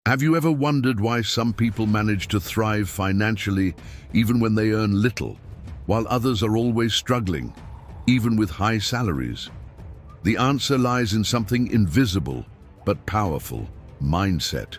Have you ever wondered why some people manage to thrive financially even when they earn little, while others are always struggling, even with high salaries? The answer lies in something invisible but powerful: mindset.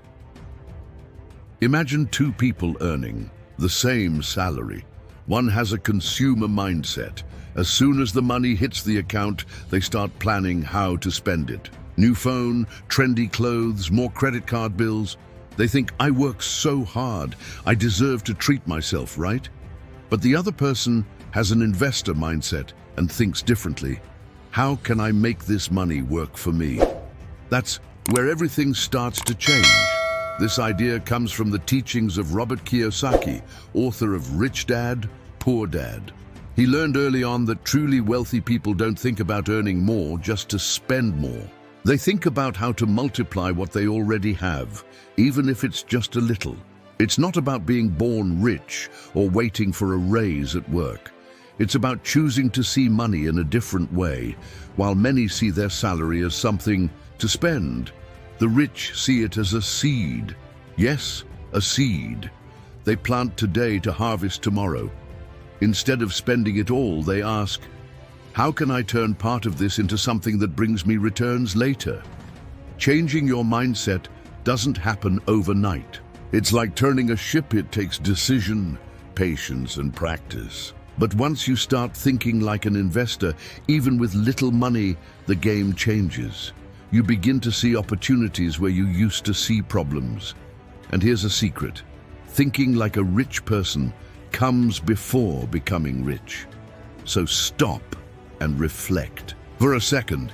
Imagine two people earning the same salary. One has a consumer mindset. As soon as the money hits the account, they start planning how to spend it. New phone, trendy clothes, more credit card bills. They think, I work so hard, I deserve to treat myself, right? But the other person has an investor mindset and thinks differently. How can I make this money work for me? That's where everything starts to change. This idea comes from the teachings of Robert Kiyosaki, author of Rich Dad, Poor Dad. He learned early on that truly wealthy people don't think about earning more just to spend more. They think about how to multiply what they already have, even if it's just a little. It's not about being born rich or waiting for a raise at work. It's about choosing to see money in a different way. While many see their salary as something to spend, the rich see it as a seed. Yes, a seed. They plant today to harvest tomorrow. Instead of spending it all, they ask, how can I turn part of this into something that brings me returns later? Changing your mindset doesn't happen overnight. It's like turning a ship. It takes decision, patience, and practice. But once you start thinking like an investor, even with little money, the game changes. You begin to see opportunities where you used to see problems. And here's a secret. Thinking like a rich person comes before becoming rich. So stop and reflect. For a second,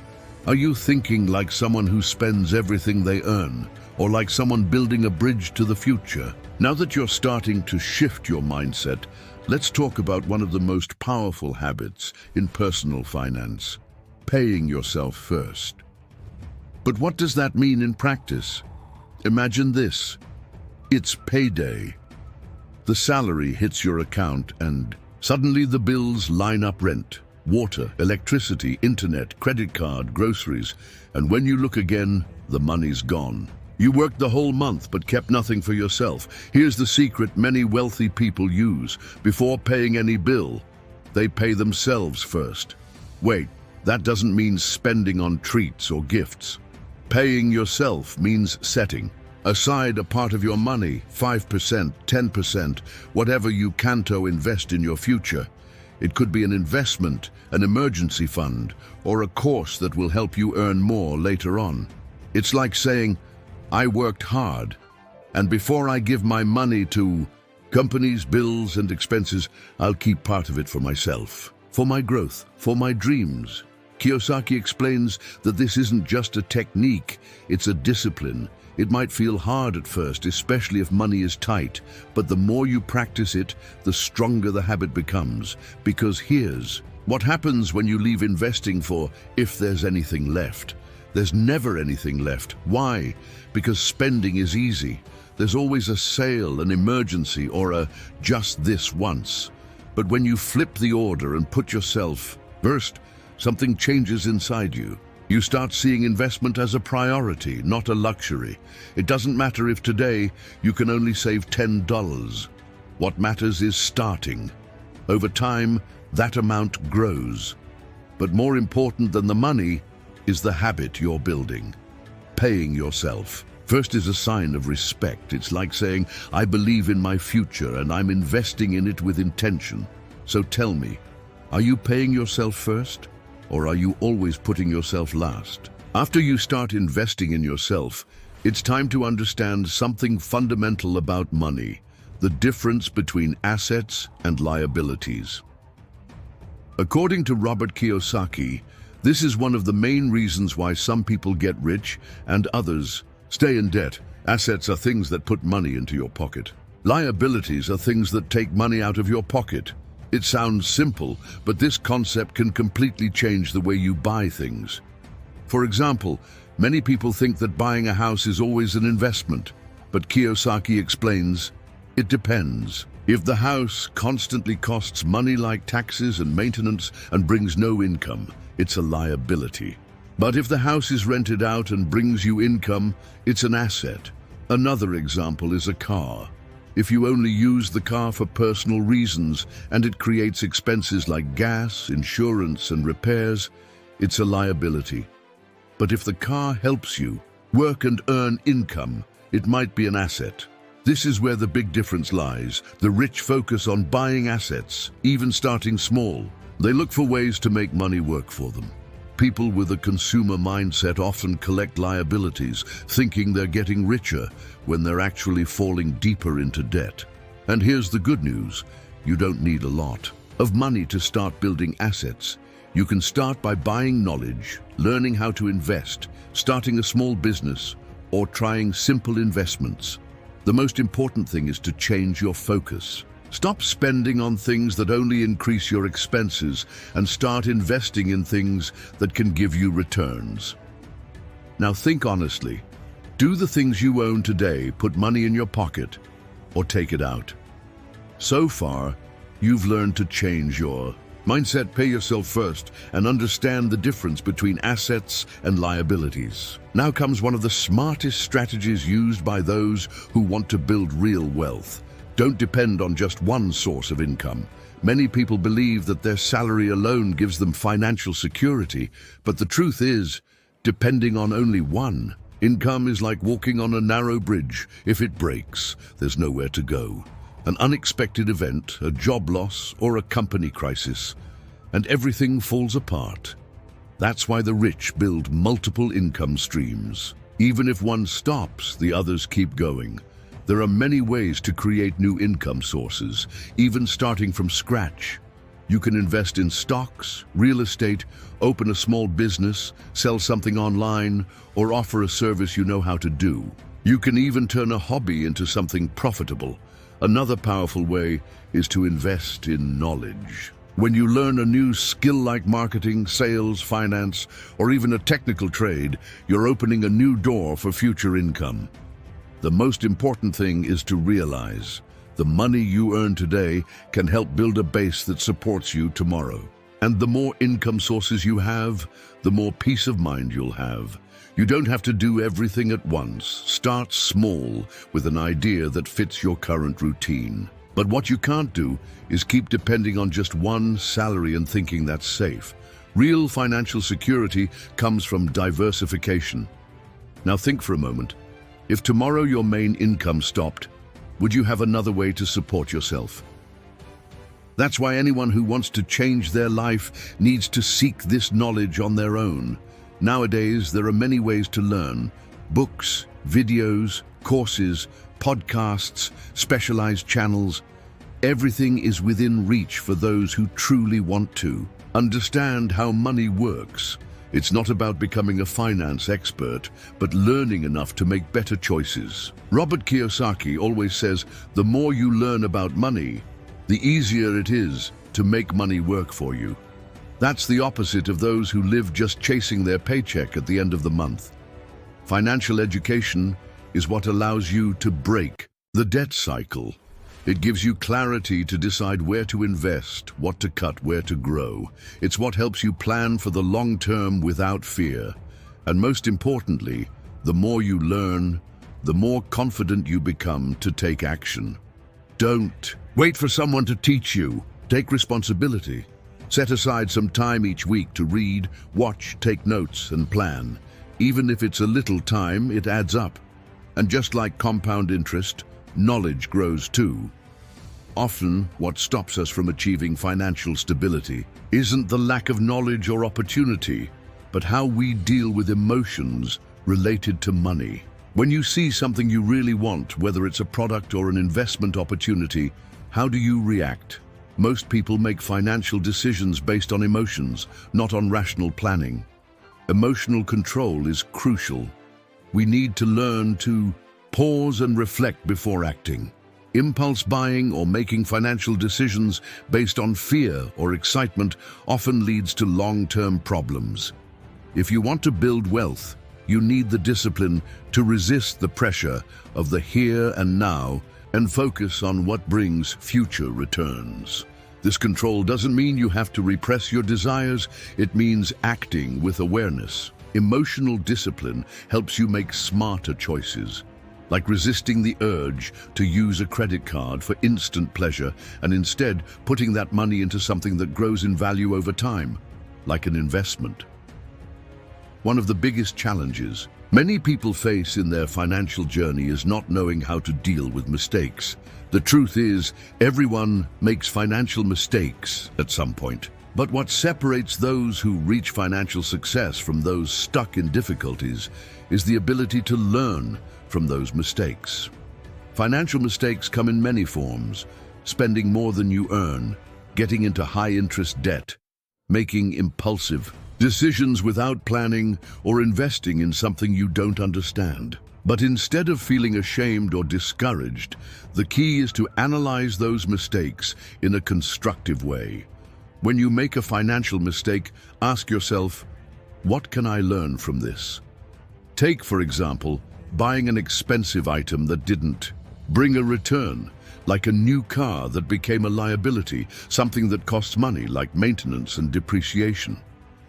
are you thinking like someone who spends everything they earn, or like someone building a bridge to the future? Now that you're starting to shift your mindset, let's talk about one of the most powerful habits in personal finance: paying yourself first. But what does that mean in practice? Imagine this. It's payday. The salary hits your account and suddenly the bills line up: rent, water, electricity, internet, credit card, groceries. And when you look again, the money's gone. You worked the whole month but kept nothing for yourself. Here's the secret many wealthy people use. Before paying any bill, they pay themselves first. Wait, that doesn't mean spending on treats or gifts. Paying yourself means setting aside a part of your money, 5%, 10%, whatever you canto invest in your future. It could be an investment, an emergency fund, or a course that will help you earn more later on. It's like saying, I worked hard, and before I give my money to companies, bills, and expenses, I'll keep part of it for myself, for my growth, for my dreams. Kiyosaki explains that this isn't just a technique, it's a discipline. It might feel hard at first, especially if money is tight, but the more you practice it, the stronger the habit becomes. Because here's what happens when you leave investing for if there's anything left. There's never anything left. Why? Because spending is easy. There's always a sale, an emergency, or a just this once. But when you flip the order and put yourself first, something changes inside you. You start seeing investment as a priority, not a luxury. It doesn't matter if today you can only save $10. What matters is starting. Over time, that amount grows. But more important than the money is the habit you're building. Paying yourself first is a sign of respect. It's like saying, I believe in my future and I'm investing in it with intention. So tell me, are you paying yourself first? Or are you always putting yourself last? After you start investing in yourself, it's time to understand something fundamental about money: the difference between assets and liabilities. According to Robert Kiyosaki, this is one of the main reasons why some people get rich and others stay in debt. Assets are things that put money into your pocket. Liabilities are things that take money out of your pocket. It sounds simple, but this concept can completely change the way you buy things. For example, many people think that buying a house is always an investment, but Kiyosaki explains, it depends. If the house constantly costs money like taxes and maintenance and brings no income, it's a liability. But if the house is rented out and brings you income, it's an asset. Another example is a car. If you only use the car for personal reasons and it creates expenses like gas, insurance, and repairs, it's a liability. But if the car helps you work and earn income, it might be an asset. This is where the big difference lies. The rich focus on buying assets, even starting small. They look for ways to make money work for them. People with a consumer mindset often collect liabilities, thinking they're getting richer when they're actually falling deeper into debt. And here's the good news. You don't need a lot of money to start building assets. You can start by buying knowledge, learning how to invest, starting a small business, or trying simple investments. The most important thing is to change your focus. Stop spending on things that only increase your expenses and start investing in things that can give you returns. Now think honestly. Do the things you own today put money in your pocket or take it out? So far, you've learned to change your mindset. Pay yourself first and understand the difference between assets and liabilities. Now comes one of the smartest strategies used by those who want to build real wealth. Don't depend on just one source of income. Many people believe that their salary alone gives them financial security, but the truth is, depending on only one income is like walking on a narrow bridge. If it breaks, there's nowhere to go. An unexpected event, a job loss, or a company crisis, and everything falls apart. That's why the rich build multiple income streams. Even if one stops, the others keep going. There are many ways to create new income sources, even starting from scratch. You can invest in stocks, real estate, open a small business, sell something online, or offer a service you know how to do. You can even turn a hobby into something profitable. Another powerful way is to invest in knowledge. When you learn a new skill like marketing, sales, finance, or even a technical trade, you're opening a new door for future income. The most important thing is to realize the money you earn today can help build a base that supports you tomorrow. And the more income sources you have, the more peace of mind you'll have. You don't have to do everything at once. Start small with an idea that fits your current routine. But what you can't do is keep depending on just one salary and thinking that's safe. Real financial security comes from diversification. Now think for a moment. If tomorrow your main income stopped, would you have another way to support yourself? That's why anyone who wants to change their life needs to seek this knowledge on their own. Nowadays, there are many ways to learn: books, videos, courses, podcasts, specialized channels. Everything is within reach for those who truly want to understand how money works. It's not about becoming a finance expert, but learning enough to make better choices. Robert Kiyosaki always says, the more you learn about money, the easier it is to make money work for you. That's the opposite of those who live just chasing their paycheck at the end of the month. Financial education is what allows you to break the debt cycle. It gives you clarity to decide where to invest, what to cut, where to grow. It's what helps you plan for the long term without fear. And most importantly, the more you learn, the more confident you become to take action. Don't wait for someone to teach you. Take responsibility. Set aside some time each week to read, watch, take notes, and plan. Even if it's a little time, it adds up. And just like compound interest, knowledge grows too. Often, what stops us from achieving financial stability isn't the lack of knowledge or opportunity, but how we deal with emotions related to money. When you see something you really want, whether it's a product or an investment opportunity, how do you react? Most people make financial decisions based on emotions, not on rational planning. Emotional control is crucial. We need to learn to pause and reflect before acting. Impulse buying or making financial decisions based on fear or excitement often leads to long-term problems. If you want to build wealth, you need the discipline to resist the pressure of the here and now and focus on what brings future returns. This control doesn't mean you have to repress your desires, it means acting with awareness. Emotional discipline helps you make smarter choices. like resisting the urge to use a credit card for instant pleasure and instead putting that money into something that grows in value over time, like an investment. One of the biggest challenges many people face in their financial journey is not knowing how to deal with mistakes. The truth is, everyone makes financial mistakes at some point. But what separates those who reach financial success from those stuck in difficulties is the ability to learn from those mistakes. Financial mistakes come in many forms: spending more than you earn, getting into high-interest debt, making impulsive decisions without planning, or investing in something you don't understand. But instead of feeling ashamed or discouraged, the key is to analyze those mistakes in a constructive way. When you make a financial mistake, ask yourself, what can I learn from this? Take, for example, buying an expensive item that didn't bring a return, like a new car that became a liability, something that costs money like maintenance and depreciation.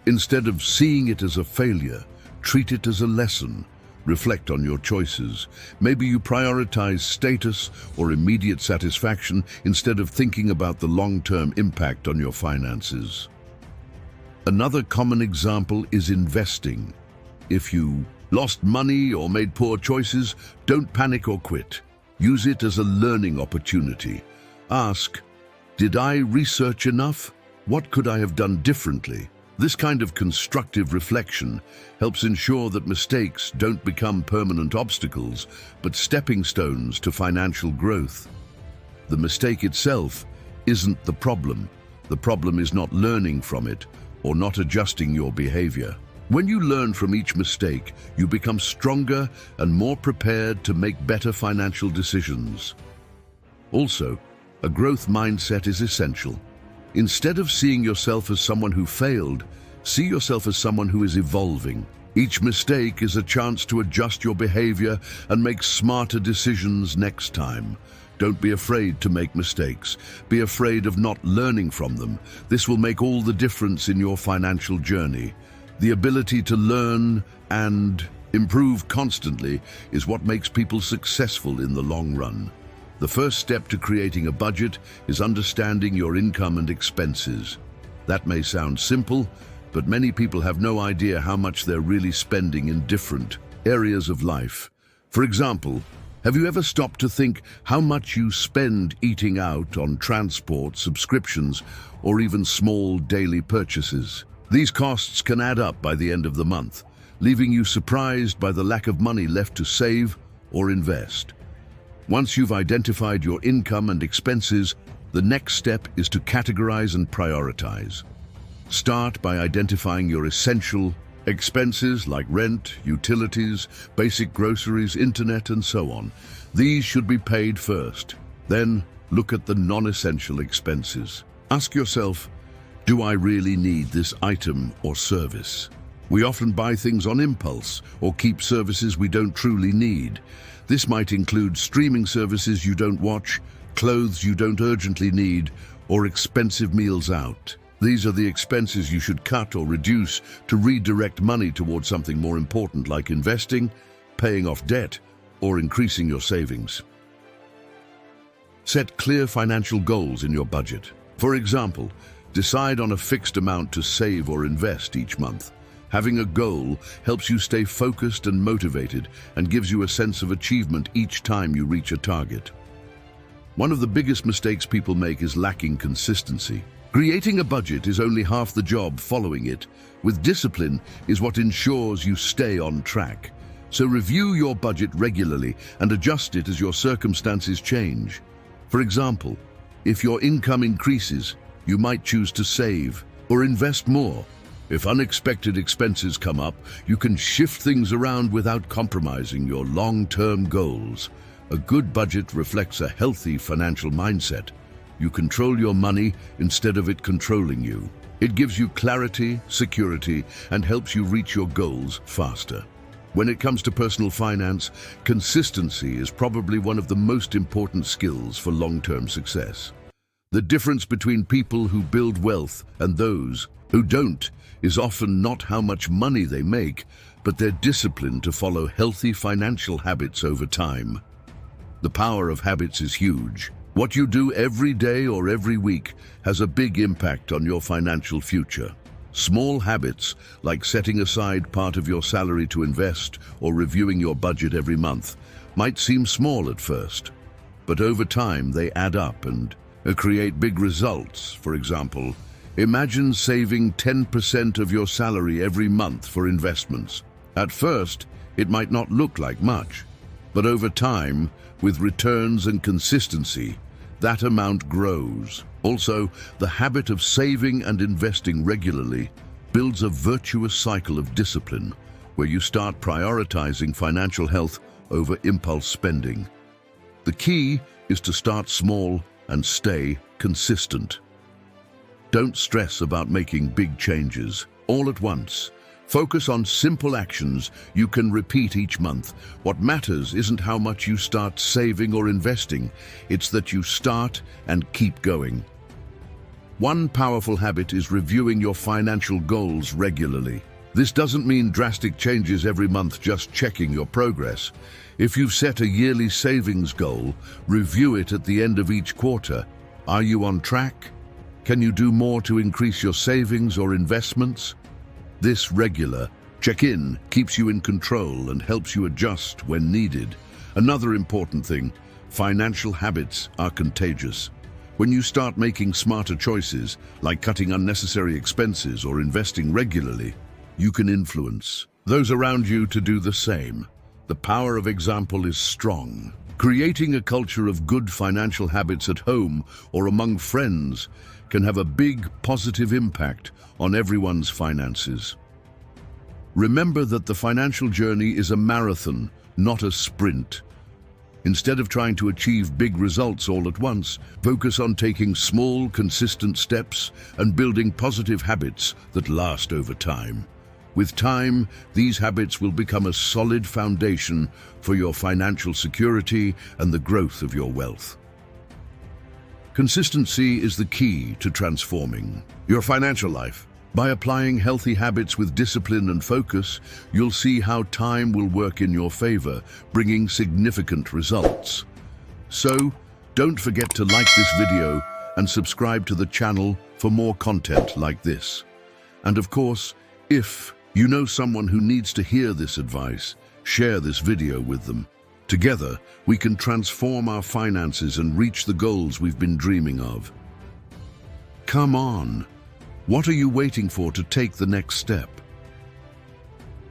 Instead of seeing it as a failure, treat it as a lesson. Reflect on your choices. Maybe you prioritize status or immediate satisfaction instead of thinking about the long-term impact on your finances. Another common example is investing. If you lost money or made poor choices, don't panic or quit. Use it as a learning opportunity. Ask, did I research enough? What could I have done differently? This kind of constructive reflection helps ensure that mistakes don't become permanent obstacles, but stepping stones to financial growth. The mistake itself isn't the problem. The problem is not learning from it or not adjusting your behavior. When you learn from each mistake, you become stronger and more prepared to make better financial decisions. Also, a growth mindset is essential. Instead of seeing yourself as someone who failed, see yourself as someone who is evolving. Each mistake is a chance to adjust your behavior and make smarter decisions next time. Don't be afraid to make mistakes. Be afraid of not learning from them. This will make all the difference in your financial journey. The ability to learn and improve constantly is what makes people successful in the long run. The first step to creating a budget is understanding your income and expenses. That may sound simple, but many people have no idea how much they're really spending in different areas of life. For example, have you ever stopped to think how much you spend eating out, on transport, subscriptions, or even small daily purchases? These costs can add up by the end of the month, leaving you surprised by the lack of money left to save or invest. Once you've identified your income and expenses, the next step is to categorize and prioritize. Start by identifying your essential expenses like rent, utilities, basic groceries, internet, and so on. These should be paid first. Then look at the non-essential expenses. Ask yourself, do I really need this item or service? We often buy things on impulse or keep services we don't truly need. This might include streaming services you don't watch, clothes you don't urgently need, or expensive meals out. These are the expenses you should cut or reduce to redirect money towards something more important like investing, paying off debt, or increasing your savings. Set clear financial goals in your budget. For example, decide on a fixed amount to save or invest each month. Having a goal helps you stay focused and motivated and gives you a sense of achievement each time you reach a target. One of the biggest mistakes people make is lacking consistency. Creating a budget is only half the job. Following it with discipline is what ensures you stay on track. So review your budget regularly and adjust it as your circumstances change. For example, if your income increases, you might choose to save or invest more. If unexpected expenses come up, you can shift things around without compromising your long-term goals. A good budget reflects a healthy financial mindset. You control your money instead of it controlling you. It gives you clarity, security, and helps you reach your goals faster. When it comes to personal finance, consistency is probably one of the most important skills for long-term success. The difference between people who build wealth and those who don't is often not how much money they make, but they're disciplined to follow healthy financial habits over time. The power of habits is huge. What you do every day or every week has a big impact on your financial future. Small habits, like setting aside part of your salary to invest or reviewing your budget every month, might seem small at first, but over time they add up and create big results. For example, imagine saving 10% of your salary every month for investments. At first, it might not look like much, but over time, with returns and consistency, that amount grows. Also, the habit of saving and investing regularly builds a virtuous cycle of discipline where you start prioritizing financial health over impulse spending. The key is to start small and stay consistent. Don't stress about making big changes all at once. Focus on simple actions you can repeat each month. What matters isn't how much you start saving or investing, it's that you start and keep going. One powerful habit is reviewing your financial goals regularly. This doesn't mean drastic changes every month, just checking your progress. If you've set a yearly savings goal, review it at the end of each quarter. Are you on track? Can you do more to increase your savings or investments? This regular check-in keeps you in control and helps you adjust when needed. Another important thing, financial habits are contagious. When you start making smarter choices, like cutting unnecessary expenses or investing regularly, you can influence those around you to do the same. The power of example is strong. Creating a culture of good financial habits at home or among friends can have a big positive impact on everyone's finances. Remember that the financial journey is a marathon, not a sprint. Instead of trying to achieve big results all at once, focus on taking small, consistent steps and building positive habits that last over time. With time, these habits will become a solid foundation for your financial security and the growth of your wealth. Consistency is the key to transforming your financial life. By applying healthy habits with discipline and focus, you'll see how time will work in your favor, bringing significant results. So, don't forget to like this video and subscribe to the channel for more content like this. And of course, if you know someone who needs to hear this advice, share this video with them. Together, we can transform our finances and reach the goals we've been dreaming of. Come on! What are you waiting for to take the next step?